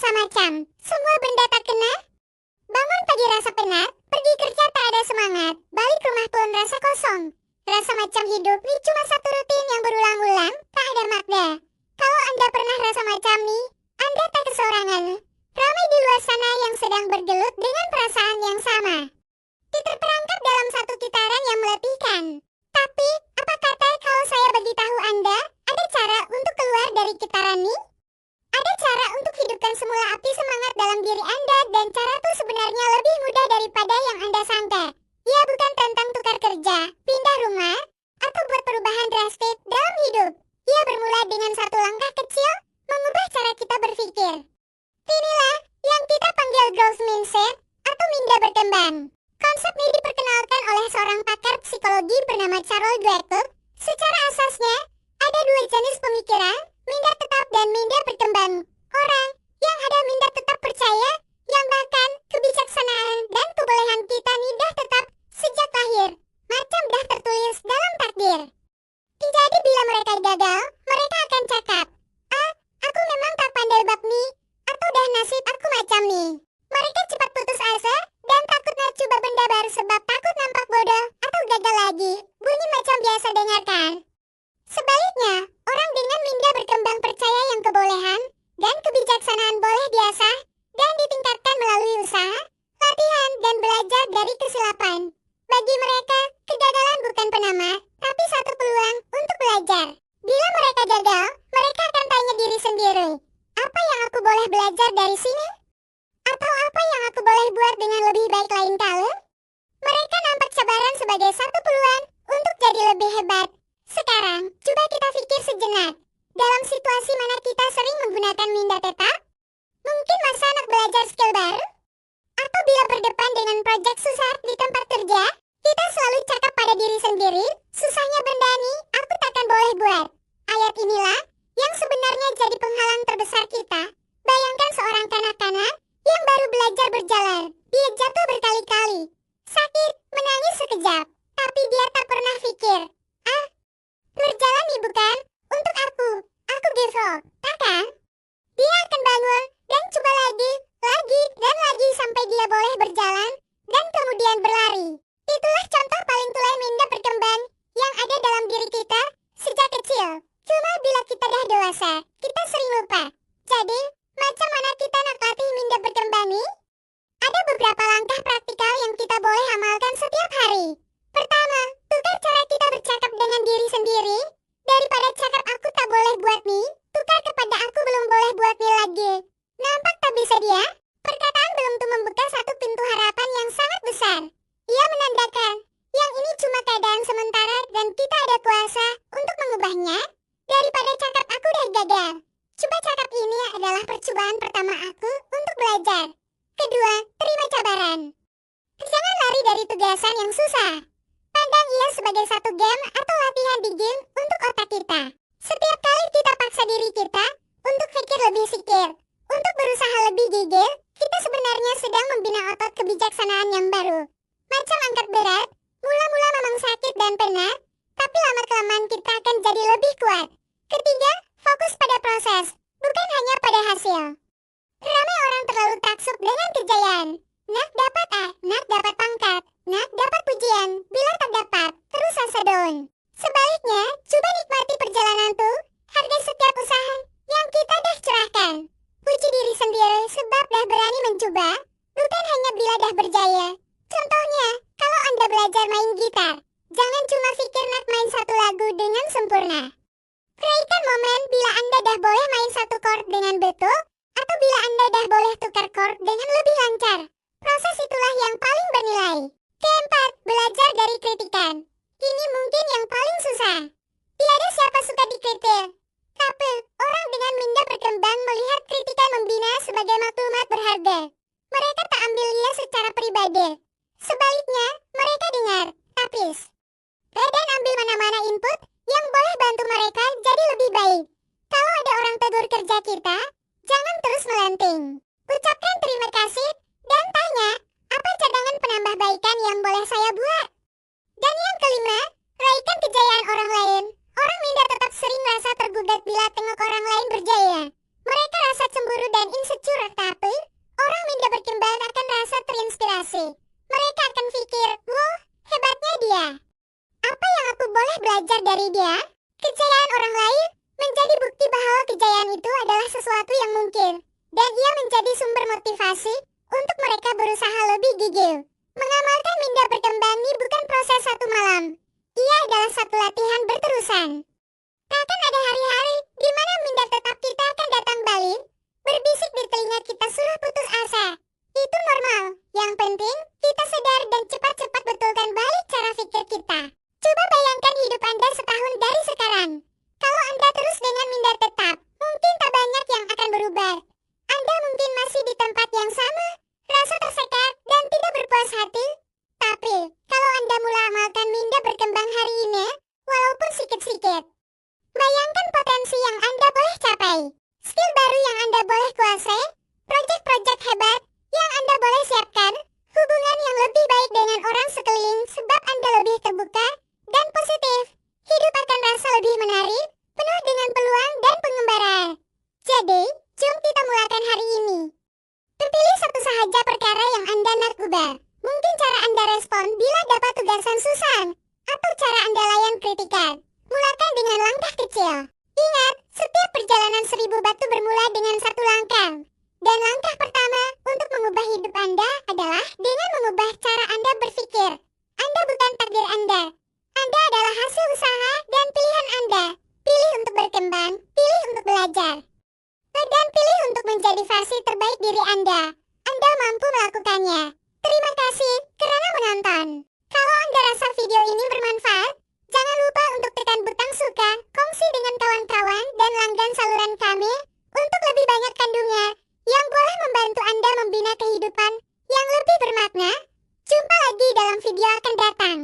rasa macam semua benda tak kena. Bangun pagi rasa penat, pergi kerja tak ada semangat, balik rumah pun rasa kosong. Rasa macam hidup ini cuma satu rutin yang berulang-ulang, tak ada makna. Kalau Anda pernah rasa macam ini, Anda tak kesorangan. Ramai di luar sana yang sedang bergelut dengan perasaan yang sama. Terperangkap dalam satu kitaran yang meletihkan. Tapi, apa kata kalau saya beritahu Anda, ada cara untuk keluar dari kitaran ini? Ada cara untuk hidupkan semula api semangat dalam diri Anda, dan cara itu sebenarnya lebih mudah daripada yang Anda sangka. Ia bukan tentang tukar kerja, pindah rumah, atau buat perubahan drastis dalam hidup. Ia bermula dengan satu langkah kecil, mengubah cara kita berpikir. Inilah yang kita panggil growth mindset atau minda berkembang. Konsep ini diperkenalkan oleh seorang pakar psikologi bernama Carol Dweck. Secara asasnya, ada dua jenis pemikiran, minda tetap dan minda berkembang. Orang yang ada minda tetap percaya yang bahkan kebijaksanaan dan kebolehan kita dah tetap sejak lahir, macam dah tertulis dalam takdir. Jadi bila mereka gagal, mereka akan cakap, aku memang tak pandai bab ni, atau dah nasib aku macam ni. Mereka cepat putus asa dan takut nak coba benda baru sebab takut nampak bodoh atau gagal lagi. Bunyi macam biasa dengarkan. Sebaliknya, orang dengan minda berkembang percaya yang kebolehan dan kebijaksanaan boleh biasa dan ditingkatkan melalui usaha, latihan, dan belajar dari kesilapan. Bagi mereka, kegagalan bukan penamat, tapi satu peluang untuk belajar. Bila mereka gagal, mereka akan tanya diri sendiri, apa yang aku boleh belajar dari sini? Atau apa yang aku boleh buat dengan lebih baik lain kali? Mereka nampak cabaran sebagai satu peluang untuk jadi lebih hebat. Sekarang, coba kita pikir sejenak. Dalam situasi mana kita sering menggunakan minda tetap? Mungkin masa nak belajar skill baru? Atau bila berdepan dengan proyek susah di tempat kerja, kita selalu cakap pada diri sendiri, susahnya benda ini aku takkan boleh buat. Ayat inilah yang sebenarnya jadi penghalang terbesar kita. Bayangkan seorang kanak-kanak yang baru belajar berjalan. Dia jatuh berkali-kali, sakit, menangis sekejap, tapi dia tak pernah pikir, berjalan nih bukan untuk aku give up, takkan? Dia akan bangun dan coba lagi, dan lagi sampai dia boleh berjalan dan kemudian berlari. Itulah contoh paling tulen minda berkembang yang ada dalam diri kita sejak kecil. Cuma bila kita dah dewasa, kita sering lupa. Jadi, macam mana kita nak latih minda berkembang nih? Ada beberapa langkah praktikal yang kita boleh amalkan setiap hari. Pertama, tukar cara kita bercakap dengan diri sendiri. Daripada cakap aku tak boleh buat nih, tukar kepada aku belum boleh buat nih lagi. Nampak tak bisa dia? Perkataan belum tuh membuka satu pintu harapan yang sangat besar. Ia menandakan, yang ini cuma keadaan sementara dan kita ada kuasa untuk mengubahnya. Daripada cakap aku dah gagal. Coba cakap ini adalah percobaan pertama aku untuk belajar. Kedua, terima cabaran. Jangan lari dari tugasan yang susah. Pandang ia sebagai satu game atau latihan di game untuk otak kita. Setiap kali kita paksa diri kita untuk pikir lebih sikir, untuk berusaha lebih gigil, kita sebenarnya sedang membina otot kebijaksanaan yang baru. Macam angkat berat, mula-mula memang sakit dan penat, tapi lama-kelamaan kita akan jadi lebih kuat. Ketiga, fokus pada proses, bukan hanya pada hasil. Ramai orang terlalu taksub dengan kejayaan. Nak dapat nak dapat pangkat, nak dapat pujian, bila tak dapat, terus asa down. Sebaliknya, coba nikmati perjalanan tuh, hargai setiap usaha yang kita dah curahkan. Puji diri sendiri sebab dah berani mencoba, bukan hanya bila dah berjaya. Contohnya, kalau Anda belajar main gitar, jangan cuma pikir nak main satu lagu dengan sempurna. Perhatikan momen bila Anda dah boleh main satu chord dengan betul, atau bila Anda dah boleh tukar chord dengan lebih lancar. Proses itulah yang paling bernilai. Keempat, belajar dari kritikan. Ini mungkin yang paling susah. Tiada siapa suka dikritik. Tapi, orang dengan minda berkembang melihat kritikan membina sebagai maklumat berharga. Mereka tak ambil ia secara pribadi. Sebaliknya, mereka dengar, tapis. Dan ambil mana-mana input yang boleh bantu mereka jadi lebih baik. Kalau ada orang tegur kerja kita, jangan terus melenting. Ucapkan terima kasih dan tanya, apa cadangan penambah baikan yang boleh saya buat? Dan yang kelima, raihkan kejayaan orang lain. Orang minda tetap sering rasa tergugat bila tengok orang lain berjaya. Mereka rasa cemburu dan dan insecure, tapi orang Minda berkembang akan rasa terinspirasi. Mereka akan pikir, "Wah, hebatnya dia. Apa yang aku boleh belajar dari dia?" Kejayaan orang lain menjadi bukti bahwa kejayaan itu adalah sesuatu yang mungkin, dan ia menjadi sumber motivasi untuk mereka berusaha lebih gigih. Mengamalkan Minda berkembang ini bukan proses satu malam. Ia adalah satu latihan berterusan. Takkan ada hari-hari di mana Minda tetap kita akan datang balik, berbisik di telinga kita suruh putus asa. Itu normal. Yang penting, kita sadar dan cepat-cepat betulkan balik cara pikir kita. Coba bayangkan hidup Anda setahun dari sekarang. Kalau Anda terus dengan Minda tetap, mungkin tak banyak yang akan berubah. Anda mungkin masih di tempat yang sama, rasa tersekat dan tidak berpuas hati. Tapi, kalau Anda mulai amalkan Minda berkembang hari ini, walaupun sedikit-sedikit, bayangkan potensi yang Anda boleh capai, skill baru yang Anda boleh kuasai, proyek-proyek hebat yang Anda boleh siapkan, hubungan yang lebih baik dengan orang sekeliling sebab Anda lebih terbuka dan positif. Hidup akan rasa lebih menarik, penuh dengan peluang dan pengembaraan. Jadi, jom kita mulakan hari ini. Terpilih satu sahaja perkara yang Anda nak ubah. Mungkin cara Anda respon bila dapat tugasan susah, atau cara Anda layan kritikan. Mulakan dengan langkah kecil. Ingat, setiap perjalanan 1000 batu bermula dengan satu langkah. Dan langkah pertama untuk mengubah hidup Anda adalah dengan mengubah cara Anda berpikir. Anda bukan takdir Anda. Anda adalah hasil usaha dan pilihan Anda. Pilih untuk berkembang, pilih untuk belajar, dan pilih untuk menjadi versi terbaik diri Anda. Anda mampu melakukannya. Terima kasih karena menonton. Kalau Anda rasa video ini bermanfaat, jangan lupa untuk tekan butang suka, kongsi dengan kawan-kawan, dan langgan saluran kami untuk lebih banyak kandungan yang boleh membantu Anda membina kehidupan yang lebih bermakna. Jumpa lagi dalam video akan datang.